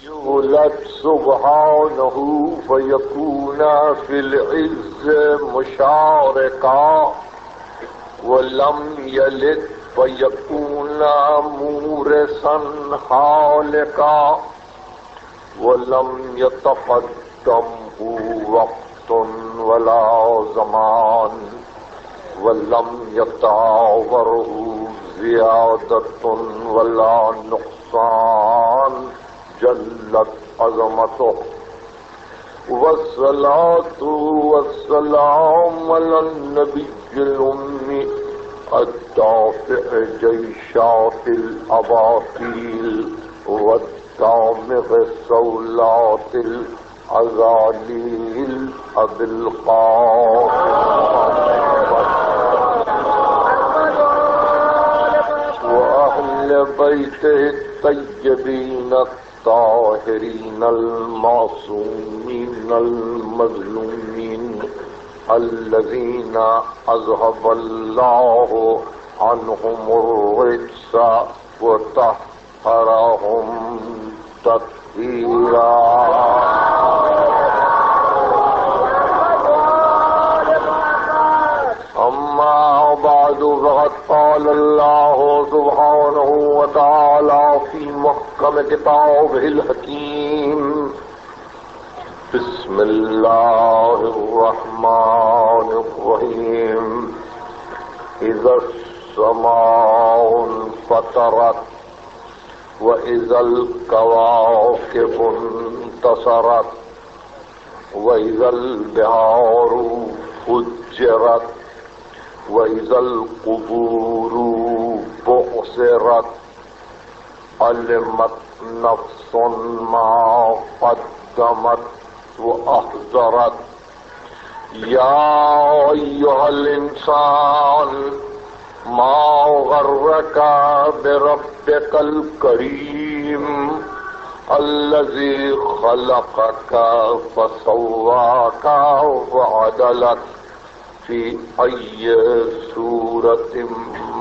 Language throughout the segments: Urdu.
يولد سبحانه فيكون في العز مشاركا ولم يلد فيكون مورثا خالقا ولم يتقدمه وقت ولا زمان ولم يتعاوره زيادة ولا نقصان جلت عظمته والصلاة والسلام على النبي الأمي الدافع جيشات الأباطيل والدامغ الصولات الأزاليل أبي القاسم وأهل بيته الطيبين الطاهرين المعصومين المظلومين الذين أذهب الله عنهم الرجس وطهرهم تطهيرا. أما بعد فقد قال الله سبحانه وتعالى في محكم كتابه الحكيم بسم الله الرحمن الرحيم إذا السماء انفطرت وإذا الكواكب انتصرت وإذا البحار فجرت وإذا القبور بعثرت علمت نفس ما قدمت وأحضرت. يا أيها الإنسان ما غرك بربك الكريم الذي خلقك فسواك وعدلك في أي صورة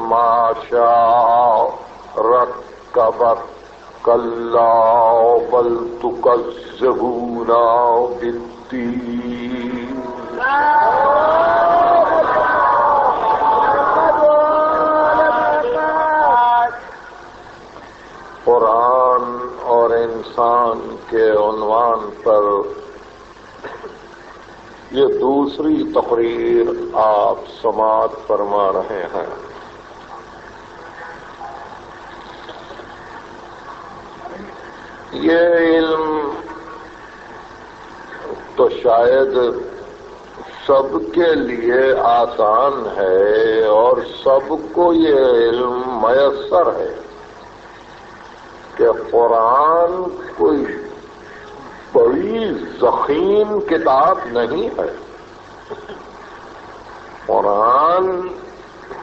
ما شاء ركبك كلا بل تكذبون بالدين. قرآن اور انسان کے عنوان پر یہ دوسری تقریر آپ سماعت فرما رہے ہیں. یہ علم تو شاید سب کے لیے آسان ہے اور سب کو یہ علم میسر ہے کہ قرآن کوئی بڑی ضخیم کتاب نہیں ہے. قرآن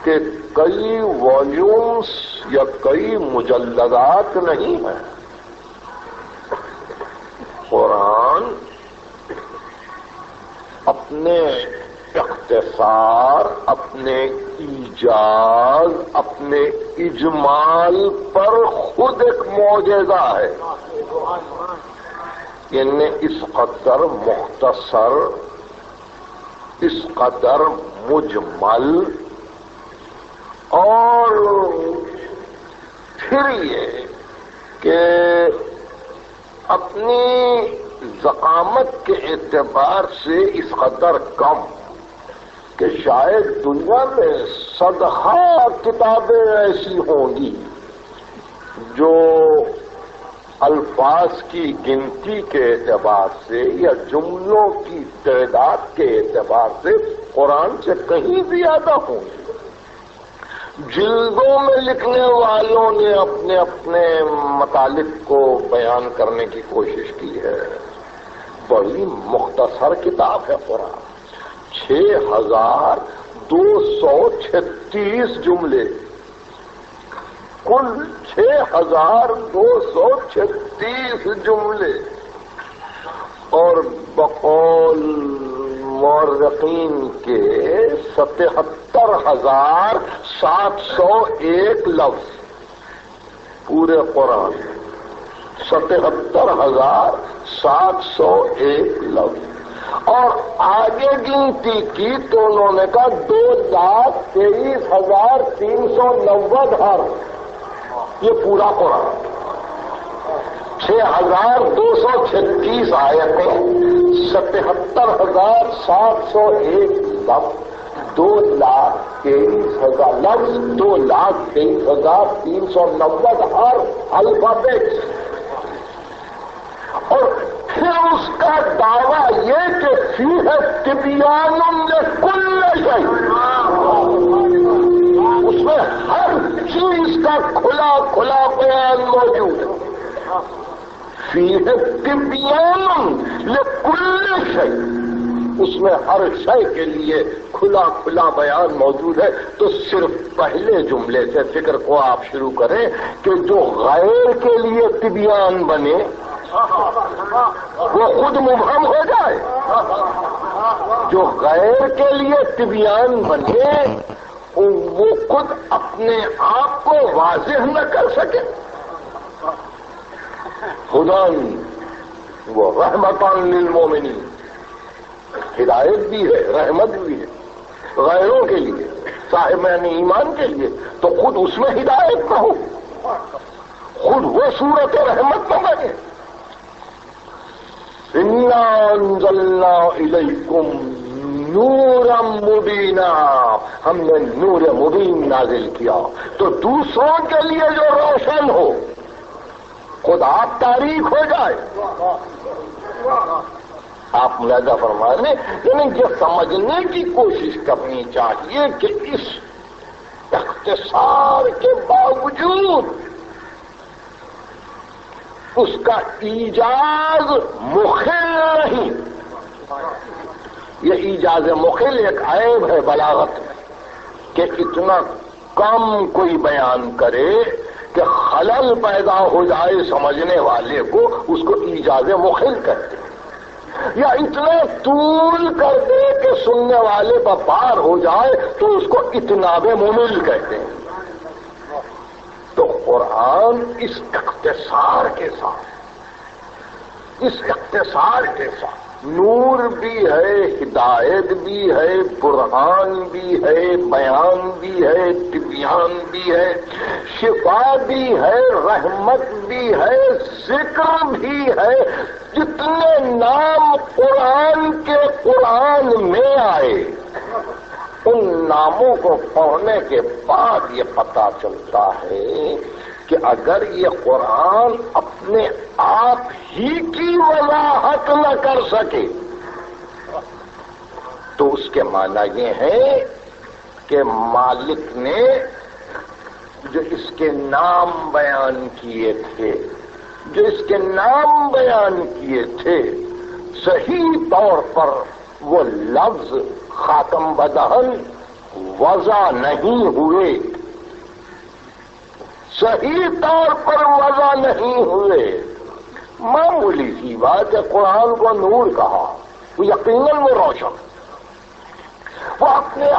کے کئی والیومز یا کئی مجلدات نہیں ہیں. قرآن اپنے اختصار، اپنے ایجاز، اپنے اجمال پر خود ایک معجزہ ہے. یعنی اس قدر مختصر، اس قدر مجمل، اور پھر یہ کہ اپنی ذقامت کے اعتبار سے اس قدر کم کہ شاید دنیا میں صدہا کتابیں ایسی ہوں گی جو الفاظ کی گنتی کے اعتبار سے یا جملوں کی تعداد کے اعتبار سے قرآن سے کہیں زیادہ ہوں گی. جلدوں میں لکھنے والوں نے اپنے اپنے مطالب کو بیان کرنے کی کوشش کی ہے. بڑی مختصر کتاب ہے قرآن. 6236 جملے، کل 6236 جملے، اور بقول مورخین کے 77,701 لفظ پورے قرآن. 77,701 لفظ، اور آگے گنتی کی تو انہوں نے کہا 2,23,390 حرف، یہ پورا قرآن، 6,236 آیتیں، 77,701 لفظ، 2,23,000 لفظ، 2,23,390 حرف، الفابیٹس۔ اور پھر اس کا دعویٰ یہ کہ فیہ تبیان لکل شیء، اس میں ہر چیز کا کھلا کھلا بیان موجود ہے۔ فیہ تبیان لکل شیء، اس میں ہر شے کے لیے کھلا کھلا بیان موجود ہے۔ تو صرف پہلے جملے سے فکر کو آپ شروع کریں کہ جو غیر کے لیے تبیان بنے وہ خود مبہم ہو جائے، جو غیر کے لیے تبیان بنے وہ خود اپنے آپ کو واضح نہ کر سکے۔ خداً وہ رحمتان للمومنین، ہدایت بھی ہے، رحمت بھی ہے غیروں کے لیے، صاحبان ایمان کے لیے، تو خود اس میں ہدایت نہ ہو، خود وہ صورت رحمت نہ بنے۔ اِنَّا أَنزَلْنَا إِلَيْكُمْ نُورًا مُبِينًا، ہم نے نور مبین نازل کیا تو دوسروں کے لیے جو روشن ہو، خود آپ تاریک ہو جائے۔ آپ ملاحظہ فرمائیں، یعنی یہ سمجھنے کی کوشش کرنی چاہیے کہ اس اختصار کے باوجود اس کا ایجاز مخل نہیں۔ یہ ایجاز مخل ایک عیب ہے بلاغت میں کہ اتنا کم کوئی بیان کرے کہ خلل پیدا ہو جائے سمجھنے والے کو، اس کو ایجاز مخل کہتے ہیں، یا اتنا طول کر دے کہ سننے والے پر پار ہو جائے تو اس کو اتناب ممل کہتے ہیں۔ تو قرآن اس اختصار کے ساتھ نور بھی ہے، ہدایت بھی ہے، برہان بھی ہے، بیان بھی ہے، تبیان بھی ہے، شفا بھی ہے، رحمت بھی ہے، ذکر بھی ہے۔ جتنے نام قرآن کے قرآن میں آئے ان ناموں کو پڑھنے کے بعد یہ پتہ چلتا ہے کہ اگر یہ قرآن اپنے آپ ہی کی وضاحت نہ کر سکے تو اس کے معنی یہ ہے کہ مالک نے جو اس کے نام بیان کیے تھے صحیح طور پر وہ لفظ خاتم بدہن وضع نہیں ہوئے، صحیح طور پر وضع نہیں ہوئے۔ معمولی سی بات ہے، قرآن کو نور کہا، وہ یقیناً وہ روشن، وہ اپنے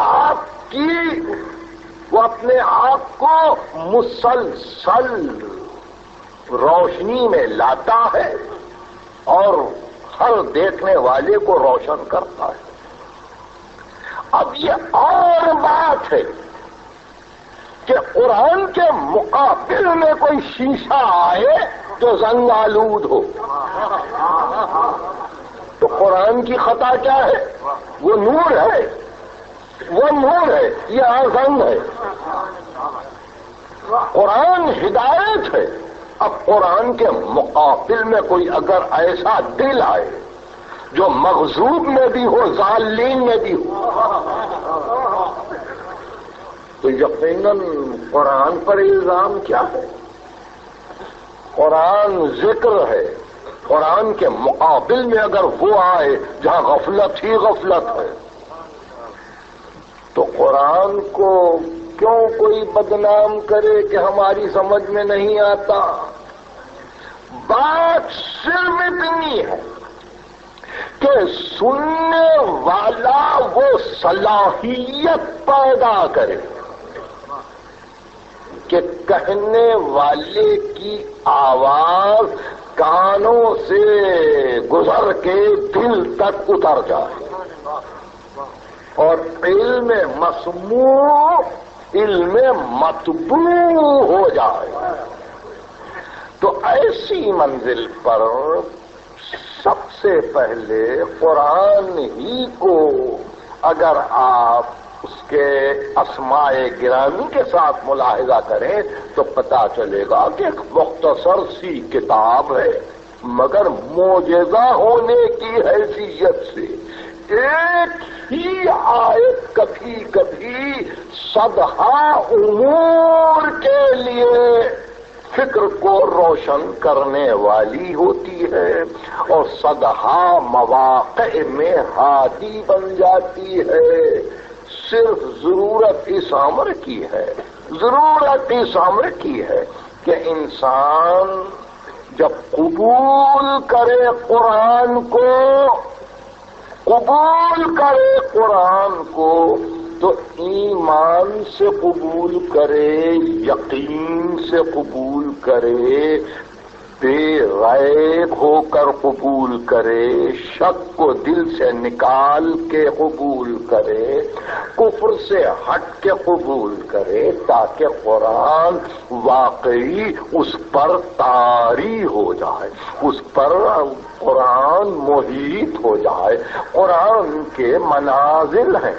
آپ کو مسلسل روشنی میں لاتا ہے اور ہر دیکھنے والے کو روشن کرتا ہے۔ اب یہ اور بات ہے کہ قرآن کے مقابل میں کوئی شیشہ آئے جو زنگ آلود ہو تو قرآن کی خطا کیا ہے؟ وہ نور ہے، یہ زنگ ہے۔ قرآن ہدایت ہے، اب قرآن کے مقابل میں کوئی اگر ایسا دل آئے جو مغضوب میں بھی ہو، ضالین میں بھی ہو، تو یقیناً قرآن پر الزام کیا ہے؟ قرآن ذکر ہے، قرآن کے مقابل میں اگر وہ آئے جہاں غفلت ہی غفلت ہے تو قرآن کو کیوں کوئی بدنام کرے کہ ہماری سمجھ میں نہیں آتا؟ بات صرف اتنی ہے کہ سننے والا وہ صلاحیت پیدا کرے کہ کہنے والے کی آواز کانوں سے گزر کے دل تک اتر جائے اور علم مسموع علم مطبوع ہو جائے. تو ایسی منزل پر سب سے پہلے قرآن ہی کو اگر آپ اس کے اسماء گرامی کے ساتھ ملاحظہ کریں تو پتہ چلے گا کہ ایک مختصر سی کتاب ہے، مگر معجزہ ہونے کی حیثیت سے ایک ہی آیت کبھی کبھی صدہا امور کے لیے فکر کو روشن کرنے والی ہوتی ہے اور صدہا مواقع میں ہادی بن جاتی ہے. صرف ضرورت اس امر کی ہے، ضرورت اس امر کی ہے کہ انسان جب قبول کرے قرآن کو، قبول کرے قرآن کو تو ایمان سے قبول کرے، یقین سے قبول کرے، بے ریب ہو کر قبول کرے، شک کو دل سے نکال کے قبول کرے، کفر سے ہٹ کے قبول کرے، تاکہ قرآن واقعی اس پر طاری ہو جائے، اس پر قرآن محیط ہو جائے. قرآن کے منازل ہیں،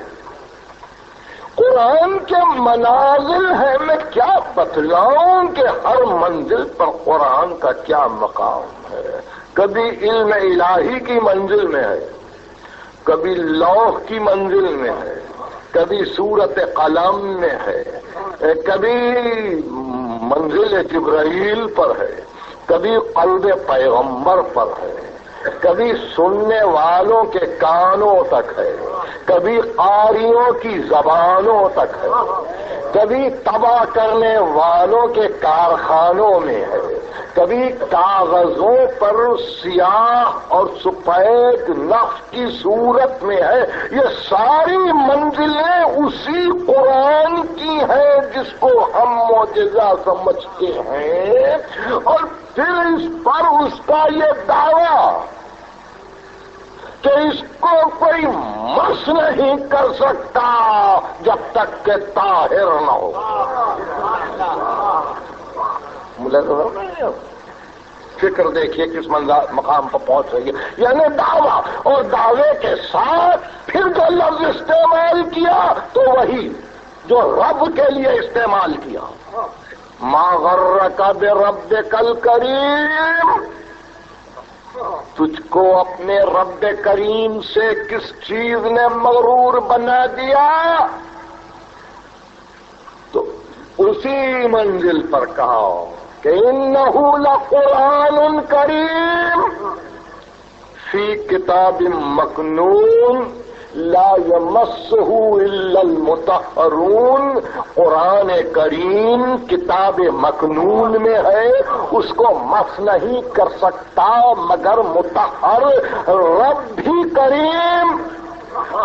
قرآن کے منازل ہیں. میں کیا بتلاؤں کہ ہر منزل پر قرآن کا کیا مقام ہے. کبھی علم الہی کی منزل میں ہے، کبھی لوح کی منزل میں ہے، کبھی سورت قلم میں ہے، کبھی منزل جبرائیل پر ہے، کبھی قلب پیغمبر پر ہے، کبھی سننے والوں کے کانوں تک ہے، کبھی قاریوں کی زبانوں تک ہے، کبھی تباہ کرنے والوں کے کارخانوں میں ہے، کبھی کاغذوں پر سیاہ اور سفید نقش کی صورت میں ہے. یہ ساری منزلیں اسی قرآن کی ہیں جس کو ہم معجزہ سمجھتے ہیں، اور پھر اس پر اس کا یہ دعویٰ کہ اس کو کوئی مس نہیں کر سکتا جب تک کہ طاہر نہ ہو. فکر دیکھیے کس مقام پر پہنچ رہی ہے. یعنی دعویٰ، اور دعوے کے ساتھ پھر جو لفظ استعمال کیا تو وہی جو رب کے لیے استعمال کیا. ما غرک بربک الکریم، تجھ کو اپنے رب کریم سے کس چیز نے مغرور بنا دیا؟ تو اسی منزل پر کہا کہ انہ لقرآن کریم فی کتاب مکنون لا یمسہ الا المطہرون. قرآن کریم کتاب مکنون میں ہے، اس کو مس نہیں کر سکتا مگر مطہر. رب بھی کریم،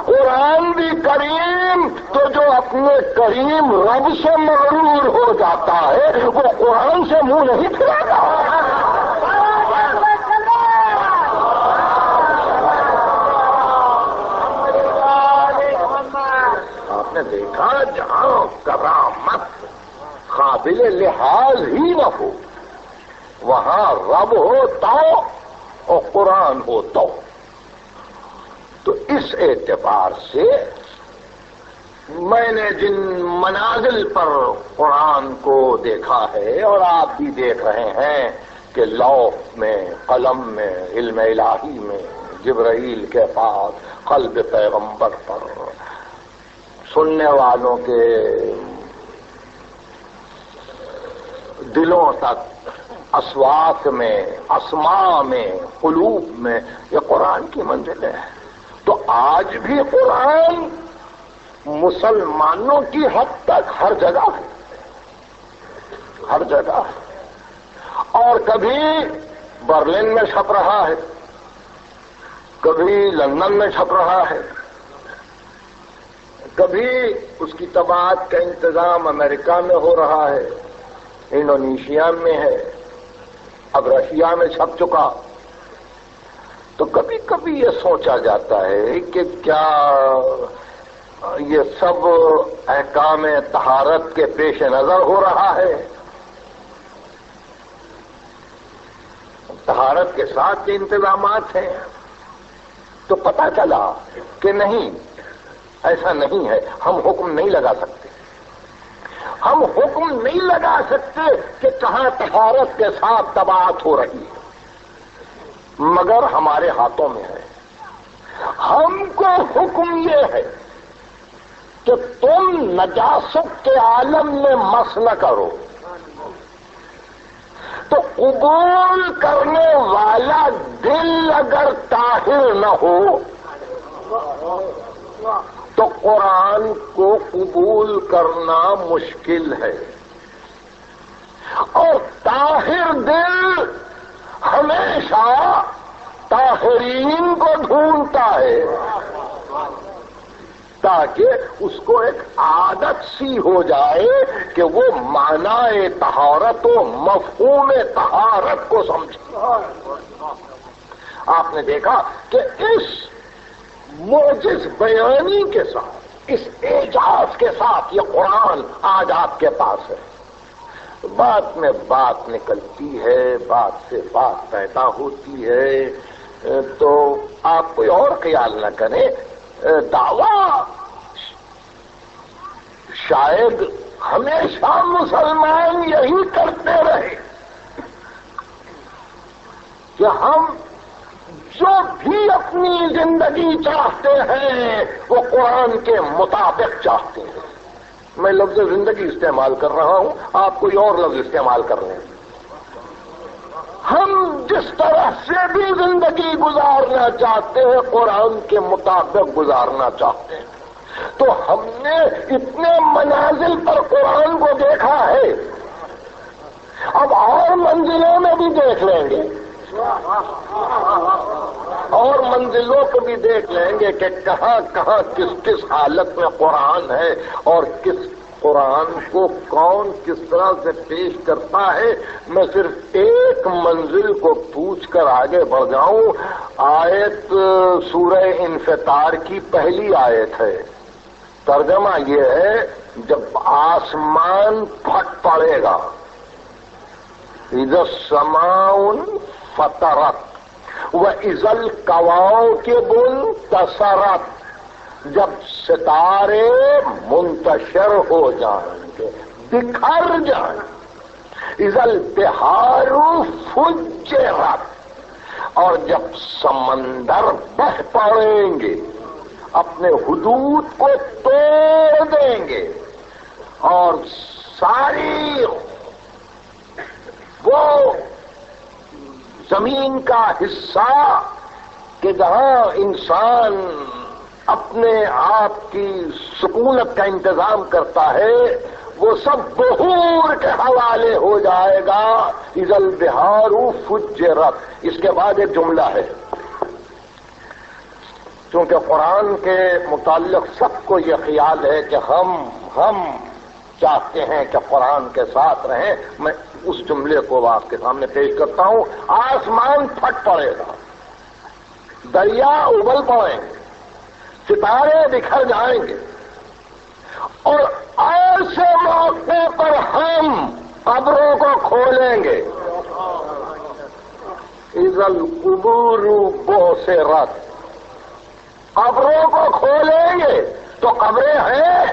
قرآن بھی کریم، تو جو اپنے کریم رب سے مغرور ہو جاتا ہے وہ قرآن سے منہ نہیں پھراتا. آپ نے دیکھا جہاں کرامت قابل لحاظ ہی نہ ہو وہاں رب ہو تو اور قرآن ہو تو اس اعتبار سے میں نے جن منازل پر قرآن کو دیکھا ہے اور آپ بھی دیکھ رہے ہیں کہ لوح میں، قلم میں، علم الہی میں، جبرائیل کے پاس، قلب پیغمبر پر، سننے والوں کے دلوں تک، اصوات میں، اسماء میں، قلوب میں، یہ قرآن کی منزل ہے. تو آج بھی قرآن مسلمانوں کی حد تک ہر جگہ ہے، ہر جگہ ہے. اور کبھی برلن میں چھپ رہا ہے، کبھی لندن میں چھپ رہا ہے، کبھی اس کی طباعت کا انتظام امریکہ میں ہو رہا ہے، انڈونیشیا میں ہے، اب رشیا میں چھپ چکا. تو کبھی کبھی یہ سوچا جاتا ہے کہ کیا یہ سب احکام طہارت کے پیش نظر ہو رہا ہے؟ طہارت کے ساتھ کے انتظامات ہیں. تو پتہ چلا کہ نہیں، ایسا نہیں ہے. ہم حکم نہیں لگا سکتے. ہم حکم نہیں لگا سکتے کہ کہاں طہارت کے ساتھ تباہت ہو رہی ہے، مگر ہمارے ہاتھوں میں ہے. ہم کو حکم یہ ہے کہ تم نجاست کے عالم میں مس نہ کرو. تو قبول کرنے والا دل اگر طاہر نہ ہو تو قرآن کو قبول کرنا مشکل ہے. اور طاہر دل ہمیشہ طاہرین کو ڈھونڈتا ہے تاکہ اس کو ایک عادت سی ہو جائے کہ وہ معنی طہارت و مفہوم طہارت کو سمجھے. آپ نے دیکھا کہ اس معجز بیانی کے ساتھ، اس اعجاز کے ساتھ یہ قرآن آج آپ کے پاس ہے. بات میں بات نکلتی ہے، بات سے بات پیدا ہوتی ہے. تو آپ کوئی اور خیال نہ کریں. دعویٰ شاید ہمیشہ مسلمان یہی کرتے رہے کہ ہم جو بھی اپنی زندگی چاہتے ہیں وہ قرآن کے مطابق چاہتے ہیں. میں لفظ زندگی استعمال کر رہا ہوں، آپ کوئی اور لفظ استعمال کر رہے ہیں. ہم جس طرح سے بھی زندگی گزارنا چاہتے ہیں قرآن کے مطابق گزارنا چاہتے ہیں. تو ہم نے اتنے منازل پر قرآن کو دیکھا ہے، اب اور منزلوں میں بھی دیکھ لیں گے، اور منزلوں کو بھی دیکھ لیں گے کہ کہاں کہاں کس کس حالت میں قرآن ہے اور کس قرآن کو کون کس طرح سے پیش کرتا ہے. میں صرف ایک منزل کو پوچھ کر آگے بڑھ جاؤں. آیت سورہ انفطار کی پہلی آیت ہے. ترجمہ یہ ہے جب آسمان پھٹ پڑے گا، اذا السماء فطرت واذا الكواكب انتثرت، جب ستارے منتشر ہو جائیں گے، بکھر جائیں. اذا البحار فجرت، اور جب سمندر بہ پڑیں گے، اپنے حدود کو توڑ دیں گے، اور ساری وہ زمین کا حصہ کہ جہاں انسان اپنے آپ کی سکونت کا انتظام کرتا ہے وہ سب بحور کے حوالے ہو جائے گا. اذا البحار فجرت. اس کے بعد ایک جملہ ہے، کیونکہ قرآن کے متعلق سب کو یہ خیال ہے کہ ہم چاہتے ہیں کہ قرآن کے ساتھ رہیں. میں اس جملے کو آپ کے سامنے پیش کرتا ہوں. آسمان پھٹ پڑے گا، دریا ابل پڑیں گے، ستارے بکھر جائیں گے، اور ایسے موقع پر ہم قبروں کو کھولیں گے. اذا القبور بعثرت، قبروں کو کھولیں گے تو قبریں ہیں،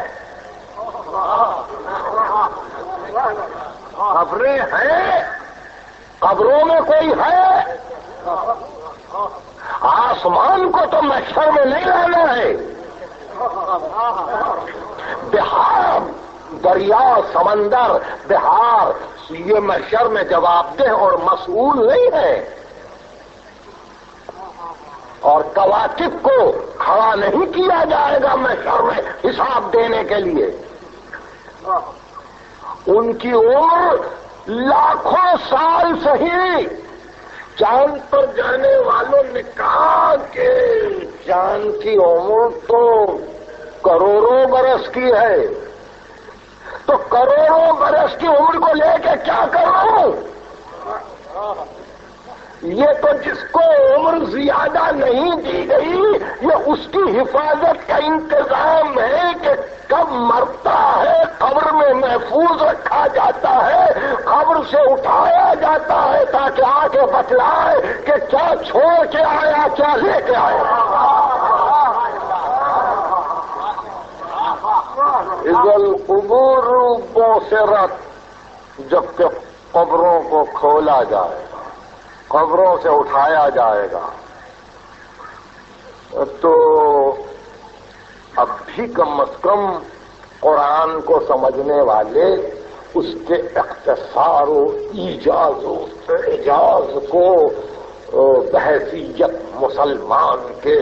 قبریں ہیں، قبروں میں کوئی ہے. آسمان کو تو محشر میں نہیں لانا ہے. بہار، دریا، سمندر، بہار یہ محشر میں جواب دہ اور مسئول نہیں ہے. اور کواکب کو کھڑا نہیں کیا جائے گا محشر میں حساب دینے کے لیے. ان کی عمر لاکھوں سال صحیح. چاند پر جانے والوں نے کہا کہ چاند کی عمر تو کروڑوں برس کی ہے. تو کروڑوں برس کی عمر کو لے کے کیا کروں؟ یہ تو جس کو عمر زیادہ نہیں دی گئی یہ اس کی حفاظت کا انتظام ہے کہ کب مرتا ہے قبر میں محفوظ رکھا جاتا ہے، قبر سے اٹھایا جاتا ہے تاکہ آ کے بتلائے کہ کیا چھوڑ کے آیا کیا لے کے آیا۔ اذا القبور بعثرت، جب کہ قبروں کو کھولا جائے، قبروں سے اٹھایا جائے گا، تو اب بھی کم از کم قرآن کو سمجھنے والے اس کے اختصار و ایجاز و اعجاز کو بحیثیت مسلمان کے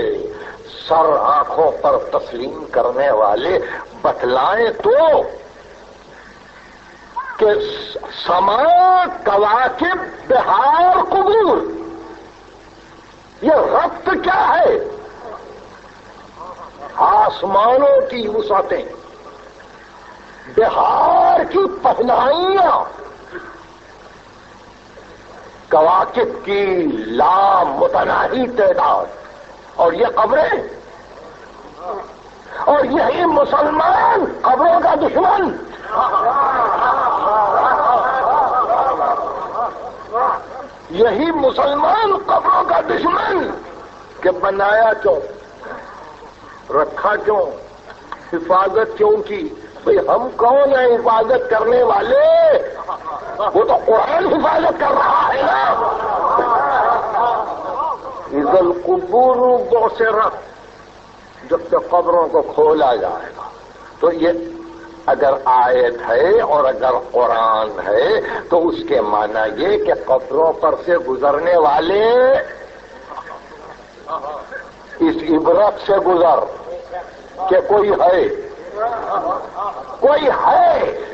سر آنکھوں پر تسلیم کرنے والے بتلائیں تو کہ سما، کواکب، بہار، قبور، یہ ربط کیا ہے؟ آسمانوں کی وسعتیں، بہار کی پہنائیاں، کواکب کی لامتناہی تعداد، اور یہ قبریں، اور یہی مسلمان قبروں کا دشمن۔ یہی مسلمان قبروں کا دشمن کہ بنایا کیوں، رکھا کیوں، حفاظت کیوں کی؟ بھئی ہم کون ہیں حفاظت کرنے والے؟ وہ تو قرآن حفاظت کر رہا ہے نا۔ اذا القبور بعثرت، جب تک قبروں کو کھولا جائے گا۔ تو یہ اگر آیت ہے اور اگر قرآن ہے تو اس کے معنی یہ کہ قبروں پر سے گزرنے والے اس عبرت سے گزر کہ کوئی ہے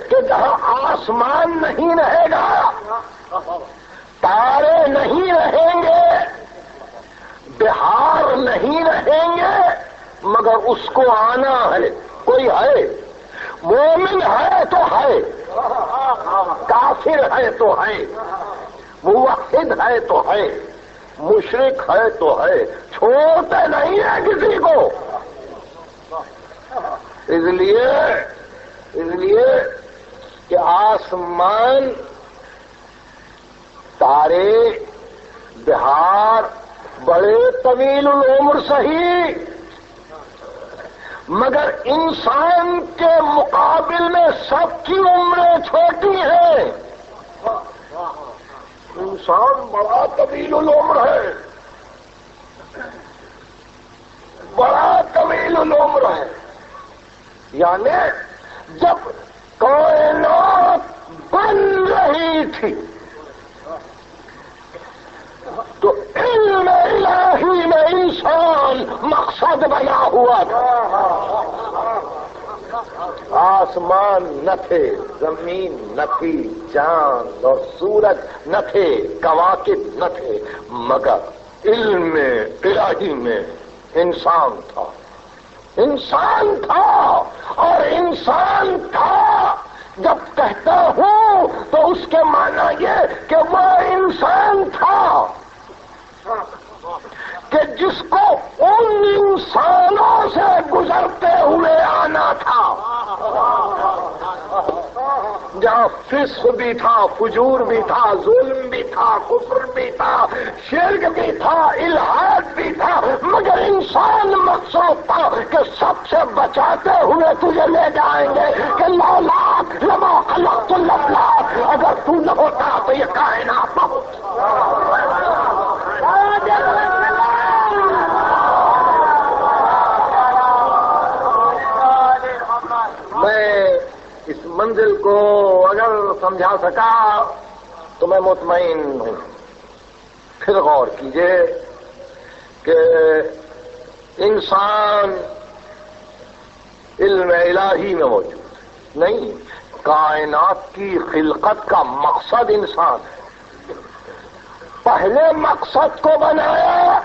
کہ جہاں آسمان نہیں رہے گا، تارے نہیں رہیں گے، بہار نہیں رہیں گے، مگر اس کو آنا ہے۔ کوئی ہے، مومن ہے تو ہے، کافر ہے تو ہے، موحد ہے تو ہے، مشرک ہے تو ہے، چھوڑتے نہیں ہے کسی کو۔ اس لیے کہ آسمان، تارے، بہار بڑے طویل العمر صحیح، مگر انسان کے مقابل میں سب کی عمریں چھوٹی ہیں۔ انسان بڑا طویل العمر ہے، بڑا طویل العمر ہے۔ یعنی جب کائنات بن رہی تھی تو علم الہی میں انسان مقصد بنا ہوا تھا۔ آسمان نہ تھے، زمین نہ تھی، چاند اور سورج نہ تھے، کواکب نہ تھے، مگر علم الہی میں انسان تھا۔ انسان تھا، اور انسان تھا جب کہتا ہوں تو اس کے معنی یہ کہ وہ انسان تھا کہ جس کو ان انسانوں سے گزرتے ہوئے آنا تھا جہاں فسق بھی تھا، فجور بھی تھا، ظلم بھی تھا، کفر بھی تھا، شرک بھی تھا، الحاد بھی تھا، مگر انسان مقصود تھا کہ سب سے بچاتے ہوئے تجھے لے جائیں گے کہ لولاک لما خلقت الافلاک، اگر تو نہ ہوتا تو یہ کائنات نہ ہوتی۔ میں اس منزل کو اگر سمجھا سکا تو میں مطمئن ہوں۔ پھر غور کیجئے کہ انسان علم الہی میں موجود نہیں، کائنات کی خلقت کا مقصد انسان ہے۔ پہلے مقصد کو بنایا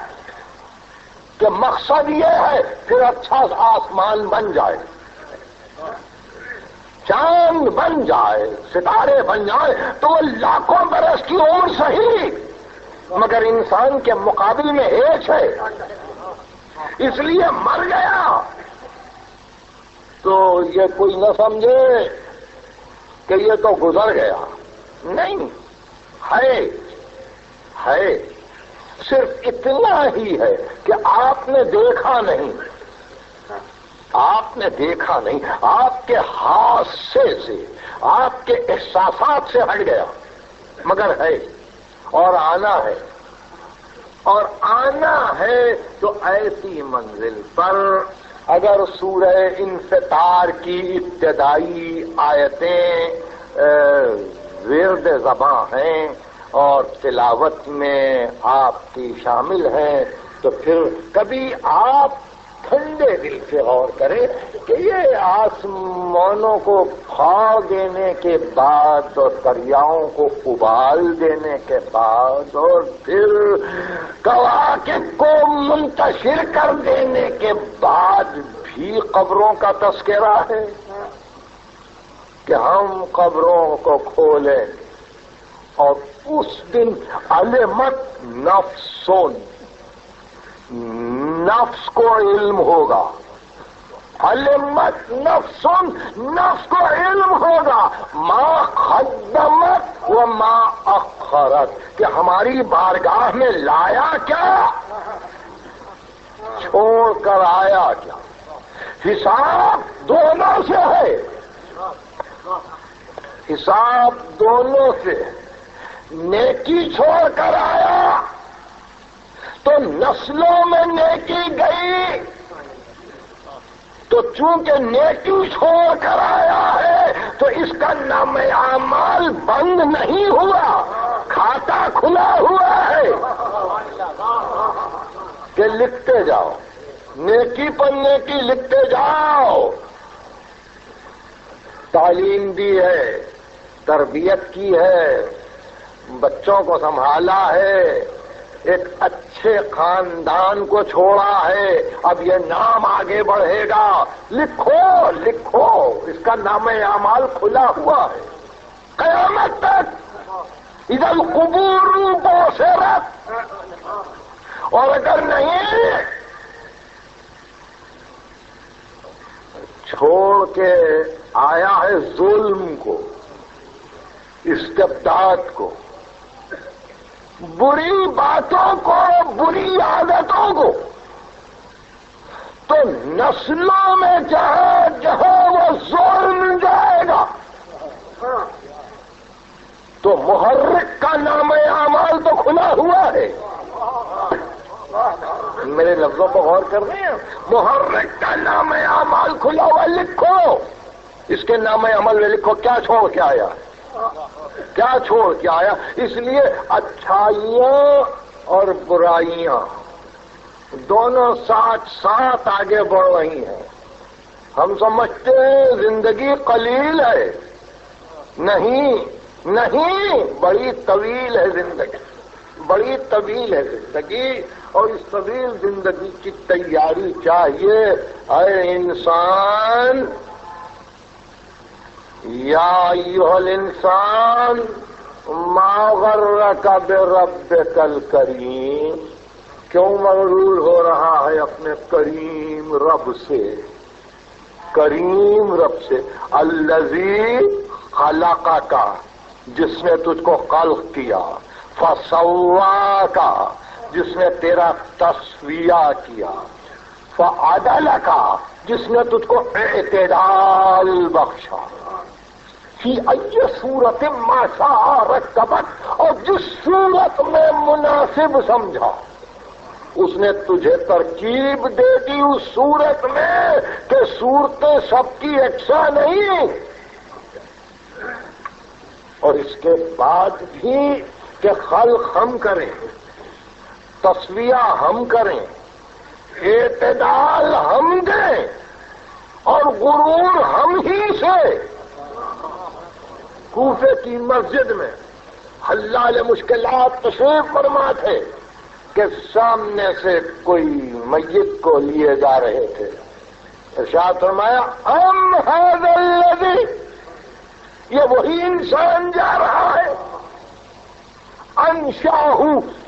کہ مقصد یہ ہے، پھر اچھا آسمان بن جائے، چاند بن جائے، ستارے بن جائے تو وہ لاکھوں برس کی عمر صحیح، مگر انسان کے مقابل میں ایک ہے، اس لیے مر گیا۔ تو یہ کوئی نہ سمجھے کہ یہ تو گزر گیا، نہیں، ہے صرف اتنا ہی ہے کہ آپ نے دیکھا نہیں، آپ نے دیکھا نہیں، آپ کے حادثے سے، آپ کے احساسات سے ہٹ گیا، مگر ہے اور آنا ہے، اور آنا ہے تو ایسی منزل پر اگر سورہ انفطار کی ابتدائی آیتیں ورد زباں ہیں اور تلاوت میں آپ کی شامل ہیں تو پھر کبھی آپ ٹھنڈے دل سے غور کریں کہ یہ آسمانوں کو پھاڑ دینے کے بعد اور دریاؤں کو ابال دینے کے بعد اور پھر کواکب کو منتشر کر دینے کے بعد بھی قبروں کا تذکرہ ہے کہ ہم قبروں کو کھولیں اور اس دن علمت نفسون، نفس کو علم ہوگا، علمت نفسون، نفس کو علم ہوگا، ما قدمت و ما اخرت، کہ ہماری بارگاہ میں لایا کیا، چھوڑ کر آیا کیا۔ حساب دونوں سے ہے، حساب دونوں سے، نیکی چھوڑ کر آیا تو نسلوں میں نیکی گئی، تو چونکہ نیکی چھوڑ کر آیا ہے تو اس کا نام اعمال بند نہیں ہوا، کھاتا کھلا ہوا ہے کہ لکھتے جاؤ، نیکی پر نیکی لکھتے جاؤ۔ تعلیم دی ہے، تربیت کی ہے، بچوں کو سنبھالا ہے، ایک اچھے خاندان کو چھوڑا ہے، اب یہ نام آگے بڑھے گا، لکھو لکھو، اس کا نام اعمال کھلا ہوا ہے قیامت تک۔ اذا القبور بعثرت، اور اگر نہیں چھوڑ کے آیا ہے ظلم کو، استبداد کو، بری باتوں کو، بری عادتوں کو، تو نسلوں میں جہاں جہاں وہ ظلم جائے گا تو محرک کا نام اعمال تو کھلا ہوا ہے۔ میرے لفظوں پر غور کر رہے ہیں، محرک کا نام اعمال کھلا ہوا، لکھو اس کے نام عمل میں، لکھو کیا چھوڑ کے آیا، کیا چھوڑ کے آیا۔ اس لیے اچھائیاں اور برائیاں دونوں ساتھ ساتھ آگے بڑھ رہی ہیں۔ ہم سمجھتے ہیں زندگی قلیل ہے، نہیں نہیں، بڑی طویل ہے زندگی، بڑی طویل ہے زندگی، اور اس طویل زندگی کی تیاری چاہیے۔ اے انسان، یا ایھا الانسان ما غرک بربک الکریم، کیوں مغرور ہو رہا ہے اپنے کریم رب سے، کریم رب سے، الذی خلقک، جس نے تجھ کو خلق کیا، فسواک، جس نے تیرا تسویہ کیا، فعدلک، جس نے تجھ کو اعتدال بخشا، فی ای صورت ما شاء رکبک، اور جس صورت میں مناسب سمجھا اس نے تجھے ترکیب دے دی اس صورت میں کہ صورتیں سب کی یکساں نہیں، اور اس کے بعد بھی کہ خلق ہم کریں، تسویہ ہم کریں، اعتدال ہم دیں، اور غرور ہم ہی سے۔ کوفے کی مسجد میں حلال مشکلات تشریف فرما تھے کہ سامنے سے کوئی میت کو لیے جا رہے تھے، ارشاد فرمایا ام ھذا الذی یہ وہی انسان جا رہا ہے. انشاہ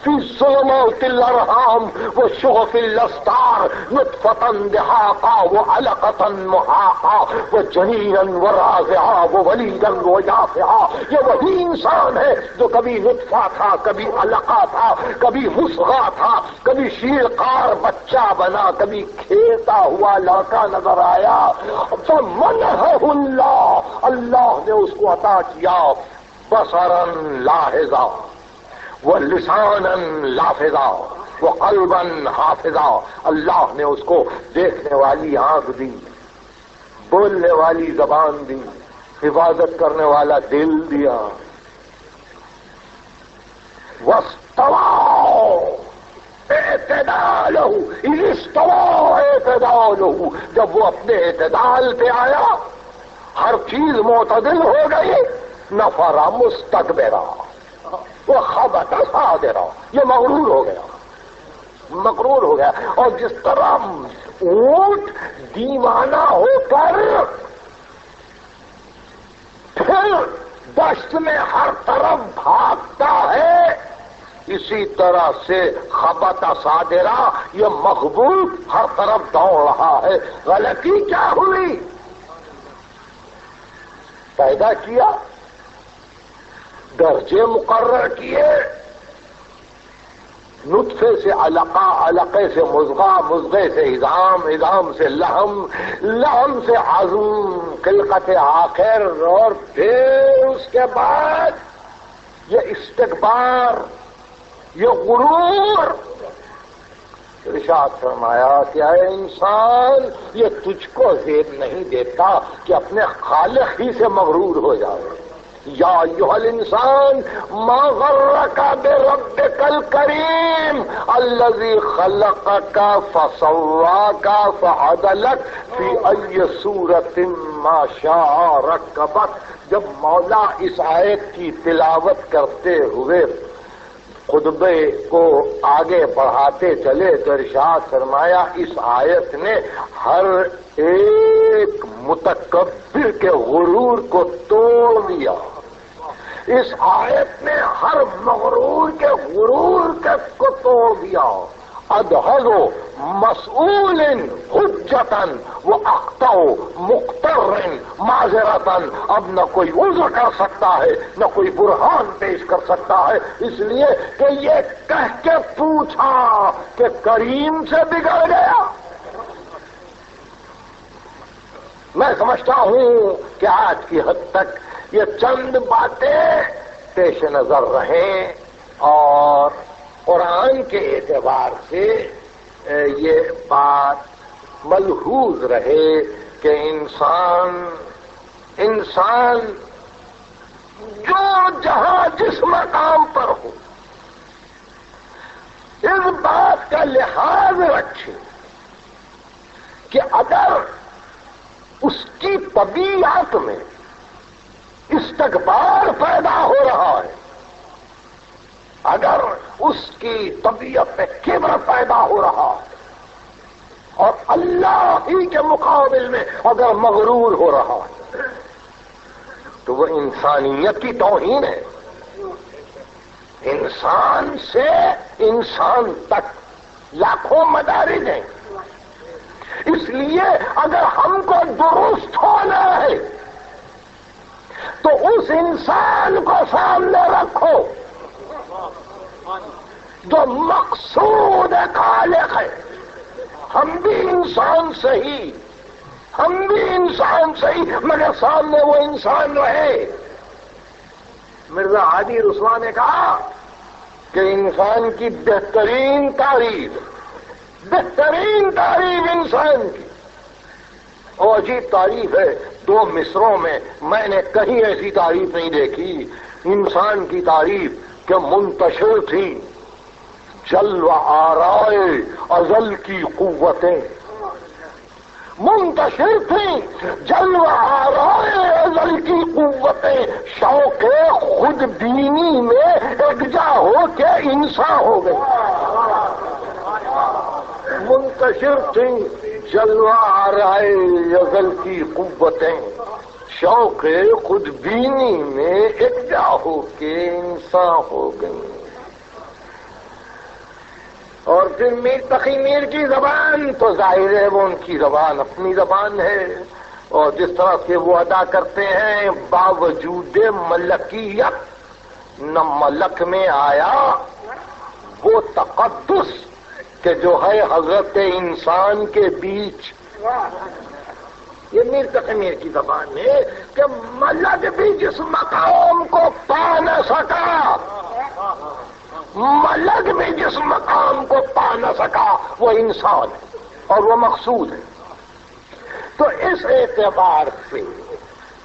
فی ظلمات الارحام وشغف الاسطار نطفة دحاقا وعلقة محاقا وجنینا ورازعا وولیدا ویافعا. یہ وہی انسان ہے جو کبھی نطفہ تھا، کبھی علقہ تھا، کبھی مصغہ تھا، کبھی شیرقار بچہ بنا، کبھی کھیلتا ہوا لڑکا نظر آیا. فمنحہ اللہ نے اس کو عطا کیا بصرا لاحظا وَلِسَانًا لَافِظًا وَقَلْبًا حَافِظًا. اللہ نے اس کو دیکھنے والی آنکھ دی، بولنے والی زبان دی، حفاظت کرنے والا دل دیا. وَاسْتَوَىٰ اعْتِدَالَهُ اسْتَوَىٰ اعْتِدَالَهُ. جب وہ اپنے اعتدال پہ آیا ہر چیز معتدل ہو گئی. نفر مستکبرا وہ خبط صادرا. یہ مغرور ہو گیا، مغرور ہو گیا. اور جس طرح اونٹ دیوانہ ہو کر پھر دشت میں ہر طرف بھاگتا ہے، اسی طرح سے خبط صادرا یہ مغبوط ہر طرف دوڑ رہا ہے. غلطی کیا ہوئی؟ پیدا کیا، درجے مقرر کیے، نطفے سے علقہ، علقے سے مضغہ، مضغے سے عظام، عظام سے لحم، لحم سے عظم، خلقت آخر. اور پھر اس کے بعد یہ استکبار، یہ غرور. ارشاد فرمایا کہ اے انسان یہ تجھ کو زیب نہیں دیتا کہ اپنے خالق ہی سے مغرور ہو جائے. یا ایھا الانسان ما غرک بربک الکریم الذی خلقک فسواک فعدلک فی ای صورت ما شاء رکبک. جب مولا اس آیت کی تلاوت کرتے ہوئے خطبے کو آگے بڑھاتے چلے تو ارشاد فرمایا اس آیت نے ہر ایک متکبر کے غرور کو توڑ دیا. اس آیت نے ہر مغرور کے غرور کو توڑ دیا. ادہل مسئول حجتاً و اخطأ مقتر معذرتاً. اب نہ کوئی عذر کر سکتا ہے نہ کوئی برہان پیش کر سکتا ہے، اس لیے کہ یہ کہہ کے پوچھا کہ کریم سے بگڑ گیا. میں سمجھتا ہوں کہ آج کی حد تک یہ چند باتیں پیش نظر رہیں اور قرآن کے اعتبار سے یہ بات ملحوظ رہے کہ انسان جو جہاں جس مقام پر ہو اس بات کا لحاظ رکھے کہ اگر اس کی طبیعت میں استکبار پیدا ہو رہا ہے، اگر اس کی طبیعت میں کبر پیدا ہو رہا ہے اور اللہ ہی کے مقابل میں اگر مغرور ہو رہا ہے تو وہ انسانیت کی توہین ہے. انسان سے انسان تک لاکھوں مدارج ہیں. اس لیے اگر ہم کو درست ہونا ہے تو اس انسان کو سامنے رکھو جو مقصود خالق ہے. ہم بھی انسان صحیح، ہم بھی انسان صحیح، مگر سامنے وہ انسان رہے. مرزا ہادی رسوا نے کہا کہ انسان کی بہترین تعریف انسان کی اور عجیب تعریف ہے. 2 مصروں میں میں نے کہیں ایسی تعریف نہیں دیکھی. انسان کی تعریف کہ منتشر تھی جلوہ آرائے ازل کی قوتیں، منتشر تھیں جلوہ آرائے ازل کی قوتیں، شوق خود بینی میں یکجا ہو کے انسان ہو گئی. منتشر تھیں جلوہ آرائے ازل کی قوتیں، شوق خود بینی میں اقتدا ہو کے انسان ہو گئی. اور پھر میر تقی میر کی زبان تو ظاہر ہے وہ ان کی زبان اپنی زبان ہے، اور جس طرح سے وہ ادا کرتے ہیں باوجود ملکیت، نہ ملک میں آیا وہ تقدس کہ جو ہے حضرت انسان کے بیچ. یہ میر تقی میر کی زبان ہے کہ ملک بھی جس مقام کو پا نہ سکا، ملک بھی جس مقام کو پا نہ سکا وہ انسان ہے اور وہ مقصود ہے. تو اس اعتبار سے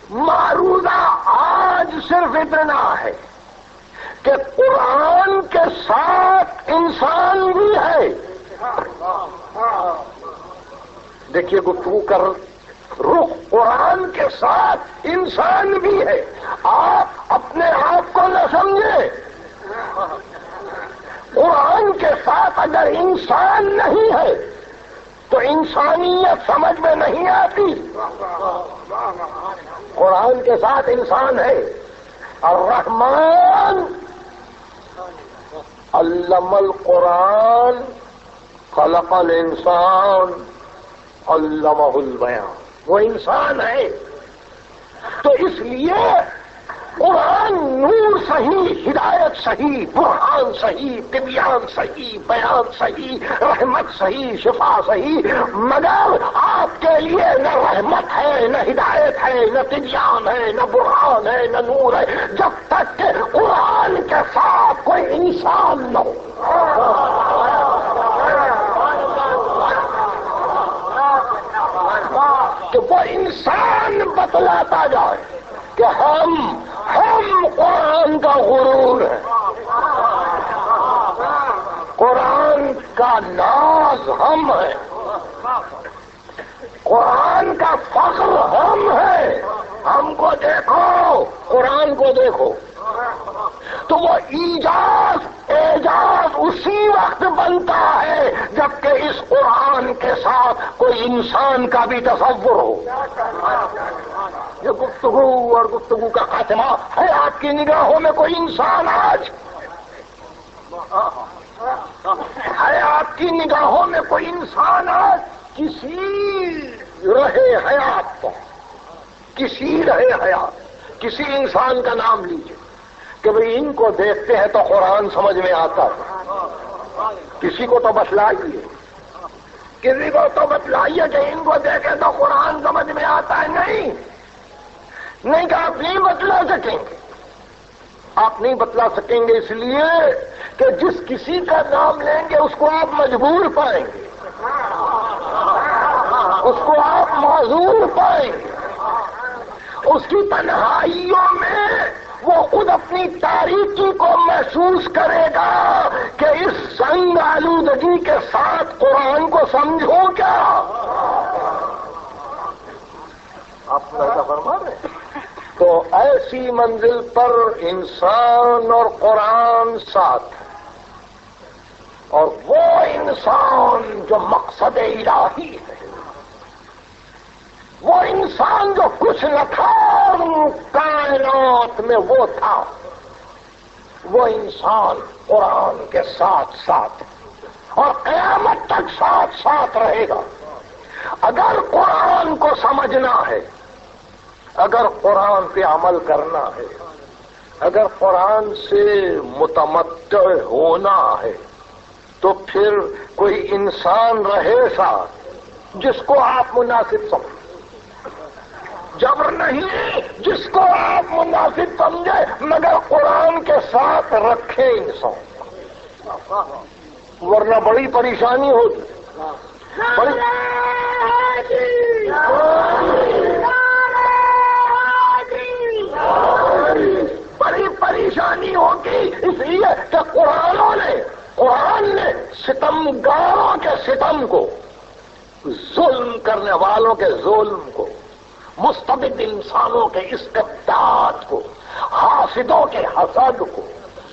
معروضہ آج صرف اتنا ہے کہ قرآن کے ساتھ انسان بھی ہے. دیکھیے گفتگو کر رخ قرآن کے ساتھ انسان بھی ہے. آپ اپنے آپ کو نہ سمجھے، قرآن کے ساتھ اگر انسان نہیں ہے تو انسانیت سمجھ میں نہیں آتی. قرآن کے ساتھ انسان ہے. الرحمن علم القرآن خلق الانسان علمہ البیان، وہ انسان ہے. تو اس لیے قرآن نور صحیح، ہدایت صحیح، برہان صحیح، طبیان صحیح، بیان صحیح، رحمت صحیح، شفا صحیح، مگر آپ کے لیے نہ رحمت ہے، نہ ہدایت ہے، نہ طبیان ہے، نہ برہان ہے، نہ نور ہے جب تک کہ قرآن کے ساتھ کوئی انسان نہ ہو. کہ وہ انسان بتلاتا جائے کہ ہم قرآن کا غرور ہے، قرآن کا ناز ہم ہے، قرآن کا فخر ہم ہے. ہم کو دیکھو، قرآن کو دیکھو. تو وہ اعجاز اسی وقت بنتا ہے جبکہ اس قرآن کے ساتھ کوئی انسان کا بھی تصور ہو. یہ گفتگو اور گفتگو کا خاتمہ ہے. آپ کی نگاہوں میں کوئی انسان آج ہے؟ آپ کی نگاہوں میں کوئی انسان آج کسی رہے حیات پر، کسی رہے حیات، کسی انسان کا نام لیجیے کہ بھئی ان کو دیکھتے ہیں تو قرآن سمجھ میں آتا ہے. کسی کو تو بتلائیے، کسی کو تو بتلائیے کہ ان کو دیکھیں تو قرآن سمجھ میں آتا ہے. نہیں کہ آپ نہیں بتلا سکیں گے. آپ نہیں بتلا سکیں گے اس لیے کہ جس کسی کا نام لیں گے اس کو آپ مجبور پائیں گے، اس کو آپ معذور پائیں گے. اس کی تنہائیوں میں وہ خود اپنی تاریکی کو محسوس کرے گا کہ اس سنگ آلودگی کے ساتھ قرآن کو سمجھو کیا. آپ ایسا فرما رہے ہیں. تو ایسی منزل پر انسان اور قرآن ساتھ ہے، اور وہ انسان جو مقصد الہی ہے، وہ انسان جو کچھ نہ تھا کائنات میں وہ تھا، وہ انسان قرآن کے ساتھ ساتھ اور قیامت تک ساتھ ساتھ رہے گا. اگر قرآن کو سمجھنا ہے، اگر قرآن پہ عمل کرنا ہے، اگر قرآن سے متمتع ہونا ہے تو پھر کوئی انسان رہے ساتھ جس کو آپ مناسب سمجھیں. جبر نہیں، جس کو آپ مناسب سمجھے مگر قرآن کے ساتھ رکھے انسان، ورنہ بڑی پریشانی ہوگی. بڑی پریشانی ہوگی اس لیے کہ قرآن نے ستمگاروں کے ستم کو، ظلم کرنے والوں کے ظلم کو، مستبد انسانوں کے استبداد کو، حاسدوں کے حسد کو،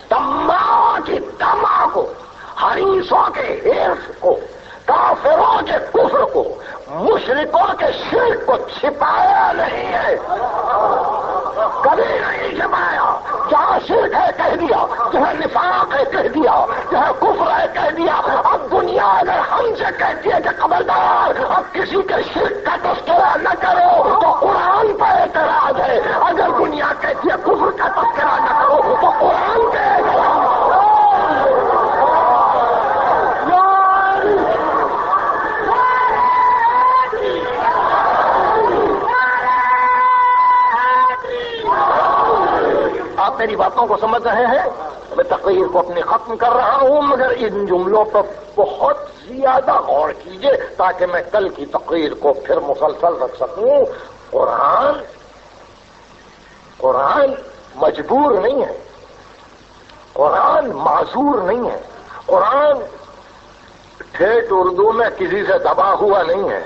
طماع کی طمع کو، حریصوں کے حرص کو، کافروں کے کفر کو، مشرکوں کے شرک کو چھپایا نہیں ہے، کبھی نہیں چھپایا۔ جہاں شرک ہے کہہ دیا، جہاں نفاق ہے کہہ دیا، جہاں کفر ہے کہہ دیا۔ اب دنیا اگر ہم سے کہتی ہے کہ خبردار اب کسی کے شرک کا تذکرہ نہ کرو تو قرآن پر اعتراض ہے، اگر دنیا کہتی ہے کفر کا تذکرہ نہ کرو تو قرآن پہ اعتراض ہے۔ آپ میری باتوں کو سمجھ رہے ہیں؟ میں تقریر کو اپنی ختم کر رہا ہوں، مگر ان جملوں پر بہت زیادہ غور کیجئے تاکہ میں کل کی تقریر کو پھر مسلسل رکھ سکوں۔ قرآن مجبور نہیں ہے، قرآن معذور نہیں ہے، قرآن ٹھیٹ اردو میں کسی سے دبا ہوا نہیں ہے،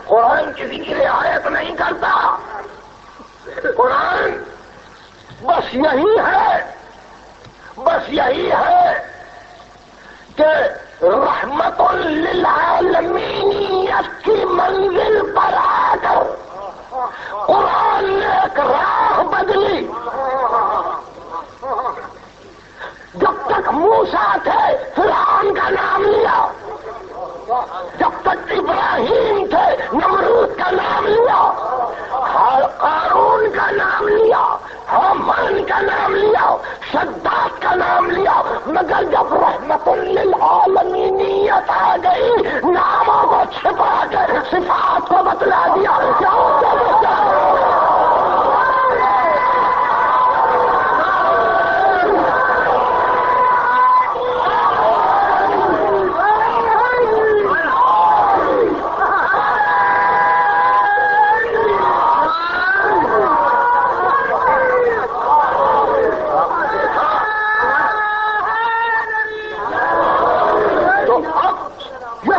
قرآن کسی کی رعایت نہیں کرتا۔ قرآن بس یہی ہے کہ رحمت للعالمین کی منزل پر آ کر قرآن نے ایک راہ بدلی۔ جب تک موسیٰ تھے فرعون کا نام لیا، جب تک ابراہیم تھے نمرود کا نام لیا، قارون کا نام لیا، حامان کا نام لیا، شداد کا نام لیا، مگر جب رحمت للعالمینیت آ گئی ناموں کو چھپا کے صفات کو بتلا دیا۔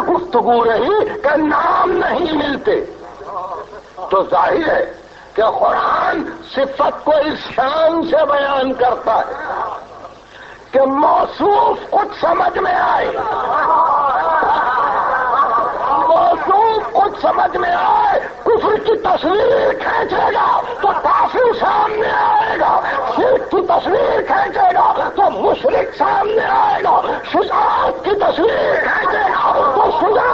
گفتگو رہی کہ نام نہیں ملتے، تو ظاہر ہے کہ قرآن صفت کو اس شان سے بیان کرتا ہے کہ موصوف کچھ سمجھ میں آئے، موصوف کچھ سمجھ میں آئے، کفر کی تصویر کھینچے گا تو کافر سامنے آئے گا، شرک کی تصویر کھینچے گا تو مشرک سامنے آئے گا، شجاعت کی تصویر کھینچے گا تو شجاع۔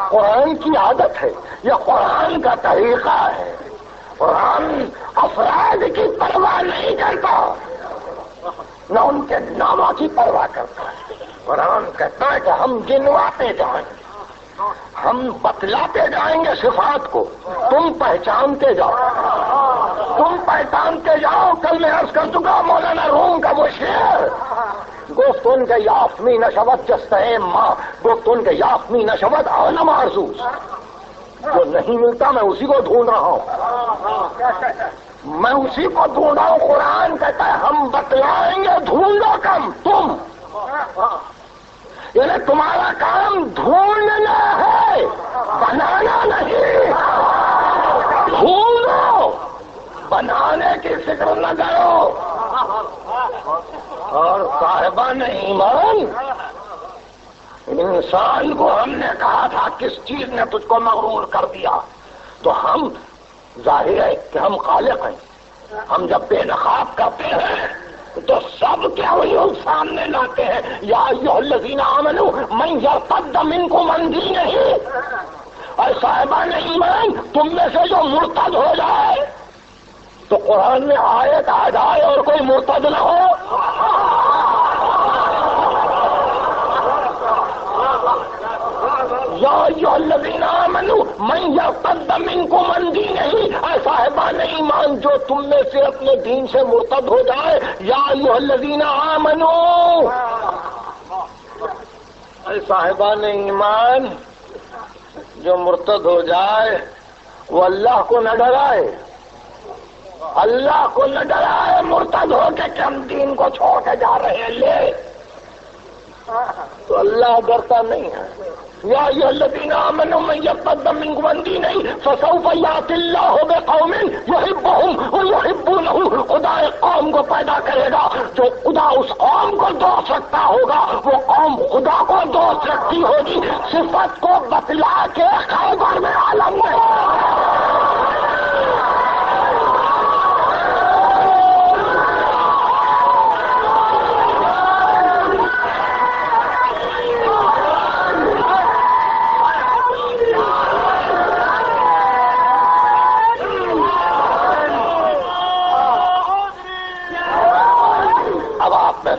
قرآن کی عادت ہے، یہ قرآن کا طریقہ ہے۔ قرآن افراد کی پرواہ نہیں کرتا، نہ ان کے ناموں کی پرواہ کرتا ہے۔ قرآن کہتا ہے کہ ہم گنواتے جائیں، ہم بتلاتے جائیں گے صفات کو، تم پہچانتے جاؤ، تم پہچانتے جاؤ۔ کل میں عرض کر چکا مولانا روم کا وہ شعر، گفت ان کے یافمی نشوت جستہ ماں، گفت ان کے یافمی نشوت عالم آرزوز، جو نہیں ملتا میں اسی کو ڈھونڈ رہا ہوں، میں اسی کو ڈھونڈ رہا ہوں۔ قرآن کہتا ہے ہم بتلائیں گے، ڈھونڈو کم تم، یعنی تمہارا کام ڈھونڈنا ہے، بنانا نہیں، ڈھونڈو، بنانے کی فکر نہ کرو۔ اور صاحبان ایمان، انسان کو ہم نے کہا تھا کس چیز نے تجھ کو مغرور کر دیا، تو ہم ظاہر ہے کہ ہم خالق ہیں، ہم جب بے نقاب کرتے ہیں تو سب کے عیوب سامنے لاتے ہیں۔ یا ایھا الذین آمنوا من یرتد منکم عن دینہ، اور صاحبان ایمان تم میں سے جو مرتد ہو جائے تو قرآن میں آیت آ جائے اور کوئی مرتد نہ ہو۔ یا ایھا الذین آمنوا من یرتد منکم عن دینہ، اے صاحبان ایمان جو تم میں سے اپنے دین سے مرتد ہو جائے، یا ایھا الذین آمنوا، اے صاحبان ایمان جو مرتد ہو جائے وہ اللہ کو نہ ڈرائے، اللہ کو نہ ڈرائے مرتد ہو کے کہ ہم دین کو چھوڑ کے جا رہے ہیں۔ لے تو اللہ ڈرتا نہیں ہے. یا ایھا الذین آمنوا من یرتد منکم عن دینہ فسوف یأتی اللہ بقوم یحبهم ویحبونہ. خدا ایک قوم کو پیدا کرے گا جو خدا اس قوم کو دوست رکھتا ہوگا، وہ قوم خدا کو دوست رکھتی ہوگی. صفت کو بتلا کے خیبر میں عالم میں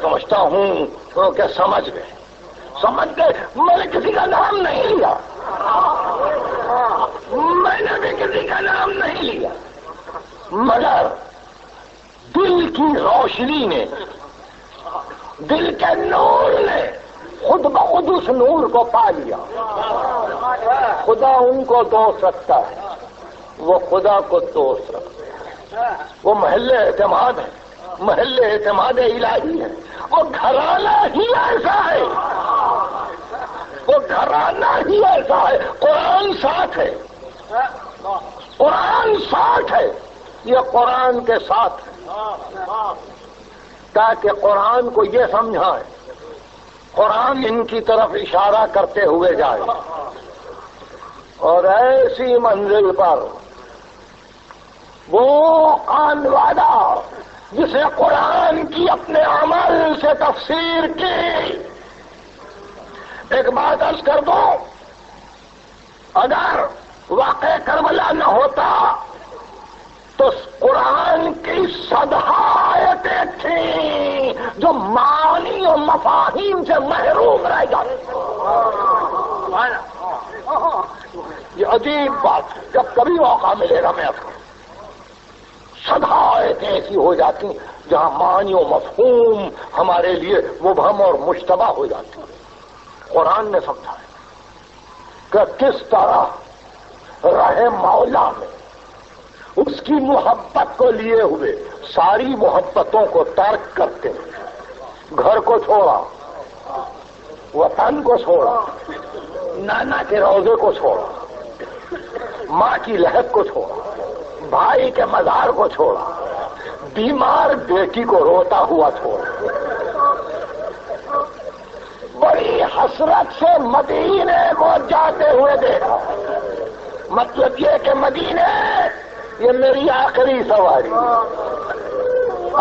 سمجھتا ہوں کہ سمجھ گئے. میں نے کسی کا نام نہیں لیا، میں نے بھی کسی کا نام نہیں لیا، مگر دل کی روشنی نے، دل کے نور نے خود بخود اس نور کو پا لیا. خدا ان کو دوست رکھتا ہے، وہ خدا کو دوست رکھتے ہیں. وہ محل اعتماد ہے، محل اعتماد الہی ہے. وہ گھرانہ ہی ایسا ہے، وہ گھرانہ ہی ایسا ہے. قرآن ساتھ ہے، قرآن ساتھ ہے، یہ قرآن کے ساتھ ہے، تاکہ قرآن کو یہ سمجھائے. قرآن ان کی طرف اشارہ کرتے ہوئے جائے اور ایسی منزل پر وہ آن والا جسے قرآن کی اپنے عمل سے تفسیر کی. ایک بات عرض کر دو، اگر واقع کربلا نہ ہوتا تو قرآن کی 100 آیتیں تھیں جو معانی و مفاہیم سے محروم رہ جاتی. یہ عجیب بات ہے، جب کبھی موقع ملے گا میں آپ کو 100 آیتیں ایسی ہو جاتی جہاں معنی و مفہوم ہمارے لیے مبہم اور مشتبہ ہو جاتی. قرآن نے سمجھایا کہ کس طرح رہے مولا میں اس کی محبت کو لیے ہوئے ساری محبتوں کو ترک کرتے، گھر کو چھوڑا، وطن کو چھوڑا، نانا کے روضے کو چھوڑا، ماں کی لہب کو چھوڑا، بھائی کے مزار کو چھوڑا، بیمار بیٹی کو روتا ہوا چھوڑا. بڑی حسرت سے مدینے کو جاتے ہوئے دیکھا. مطلب یہ کہ مدینے یہ میری آخری سواری،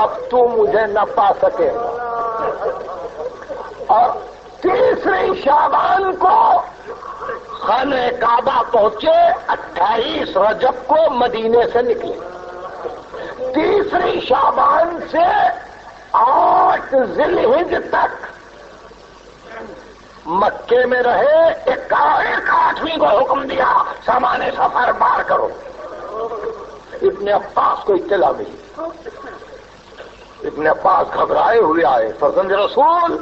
اب تو مجھے نہ پا سکے. اور 3 شعبان کو خانہ کعبہ پہنچے، 28 رجب کو مدینے سے نکلے. 3 شعبان سے 8 ذی الحجہ تک مکے میں رہے. ایک 8ویں کو حکم دیا سامان سفر بار کرو. ابن عباس کو اطلاع ملی. ابن عباس گھبرائے ہوئے آئے، فرزند رسول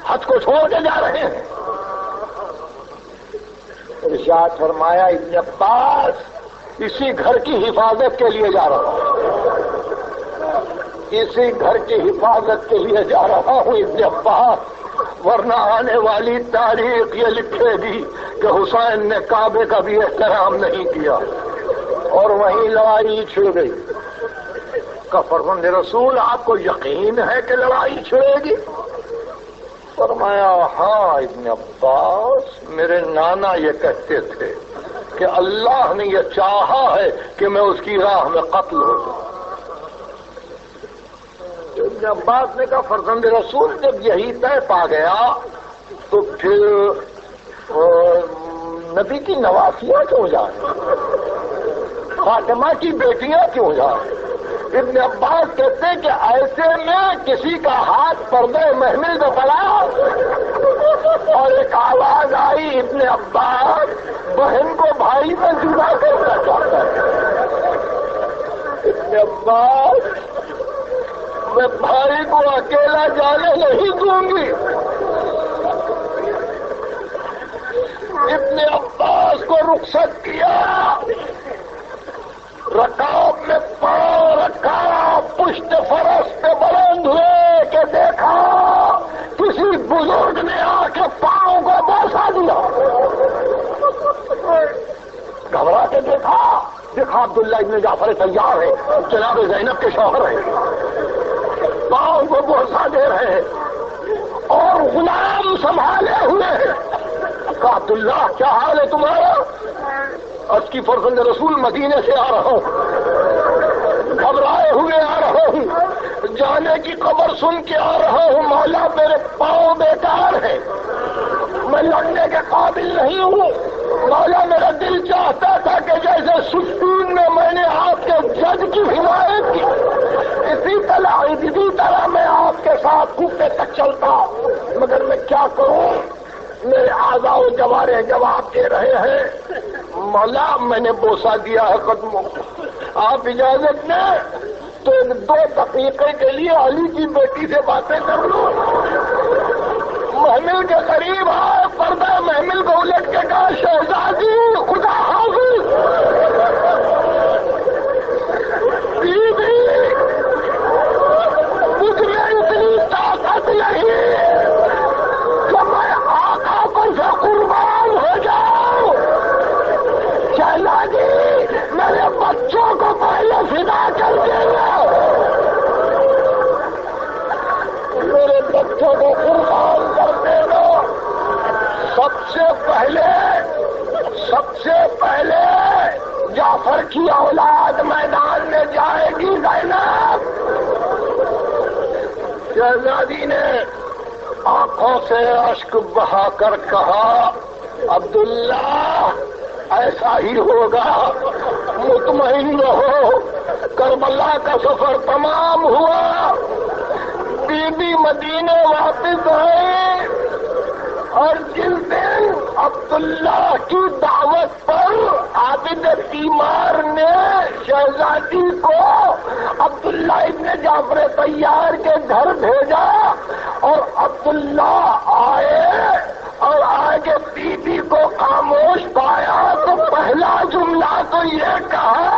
حج کو چھوڑ کے جا رہے ہیں. ارشاد فرمایا ابن عباس اسی گھر کی حفاظت کے لیے جا رہا ہوں، اسی گھر کی حفاظت کے لیے جا رہا ہوں ابن عباس، ورنہ آنے والی تاریخ یہ لکھے گی کہ حسین نے کعبے کا بھی احترام نہیں کیا اور وہیں لڑائی چھڑ گئی. کہ فرزند رسول آپ کو یقین ہے کہ لڑائی چھڑے گی؟ فرمایا ہاں ابن عباس، میرے نانا یہ کہتے تھے کہ اللہ نے یہ چاہا ہے کہ میں اس کی راہ میں قتل ہو جاؤں. ابن عباس نے کہا فرزند رسول جب یہی طے پا گیا تو پھر نبی کی نواسیاں کیوں جائیں، فاطمہ کی بیٹیاں کیوں جائیں؟ ابن عباس کہتے کہ ایسے میں کسی کا ہاتھ پردے محمل میں پڑا اور ایک آواز آئی ابن عباس بہن کو بھائی میں جدا کرنا چاہتا ہے. ابن عباس میں بھائی کو اکیلا جانے نہیں دوں گی. ابن عباس کو رخصت کیا، رکاب میں پاؤں رکھا، پشت فرس پہ بلند ہوئے کہ دیکھا کسی بزرگ نے عبداللہ ابن جعفر تیار ہے، جناب زینب کے شوہر ہیں، پاؤں کو بوسہ دے رہے ہیں اور غلام سنبھالے ہوئے ہیں۔ کہا عبداللہ کیا حال ہے تمہارا؟ اس کی فرزند رسول مدینے سے آ رہا ہوں، گھبرائے ہوئے آ رہا ہوں، جانے کی خبر سن کے آ رہا ہوں، مولا میرے پاؤں بیکار ہے، میں لڑنے کے قابل نہیں ہوں، مولا میرا دل چاہتا تھا کہ جیسے سکون میں میں نے آپ کے جج کی حمایت کی، اسی طرح میں آپ کے ساتھ کوفے تک چلتا، مگر میں کیا کروں، میرے اعضاء و جوارح جواب دے رہے ہیں۔ مولا میں نے بوسہ دیا ہے قدموں کو، آپ اجازت دیں تو 2 دقیقے کے لیے علی کی بیٹی سے باتیں کر لوں۔ محمل کے قریب آئے، پردہ محمل کو الٹ کے کہا شہزادی خدا حافظ، مجھ میں اتنی طاقت نہیں کہ میں آقا کو سے قربان ہو جاؤں، شہزادی میرے بچوں کو پہلے فدا کر دینا، میرے بچوں کو قربان کر دینا۔ سب سے پہلے جعفر کی اولاد میدان میں جائے گی زینب۔ شہزادی نے آنکھوں سے اشک بہا کر کہا عبداللہ ایسا ہی ہوگا، مطمئن رہو۔ کربلا کا سفر تمام ہوا، بی بی مدینے واپس آئے اور جن دن عبداللہ کی دعوت پر عابد تیمار نے شہزادی کو عبداللہ ابن جعفر طیار کے گھر بھیجا اور عبداللہ آئے اور آگے بی بی کو خاموش پایا تو پہلا جملہ تو یہ کہا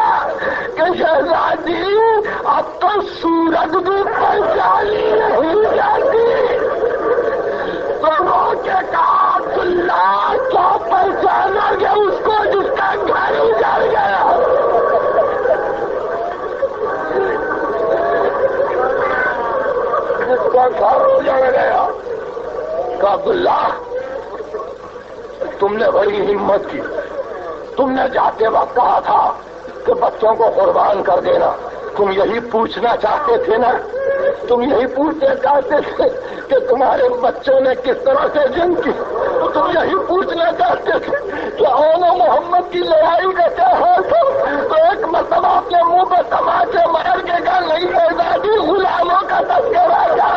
کہ شہزادی اب تو سورج بھی پہچانی نہیں جاتی، تو رو کے کہا عبداللہ کیا پہچانا گیا اس کو جس کا گھر اجڑ گیا؟ جس کا گھر اجڑ گیا۔ کہا عبداللہ تم نے بڑی ہمت کی، تم نے جاتے وقت کہا تھا کہ بچوں کو قربان کر دینا، تم یہی پوچھنا چاہتے تھے نا، تم یہی پوچھنا چاہتے تھے کہ تمہارے بچوں نے کس طرح سے جنگ کی، تم یہی پوچھنا چاہتے تھے کہ اون و محمد کی لڑائی کا کیا حال تھا، تو ایک مرتبہ اپنے منہ پہ تماچے مار کے کہا نہیں شہزادی غلاموں کا تذکرہ کیا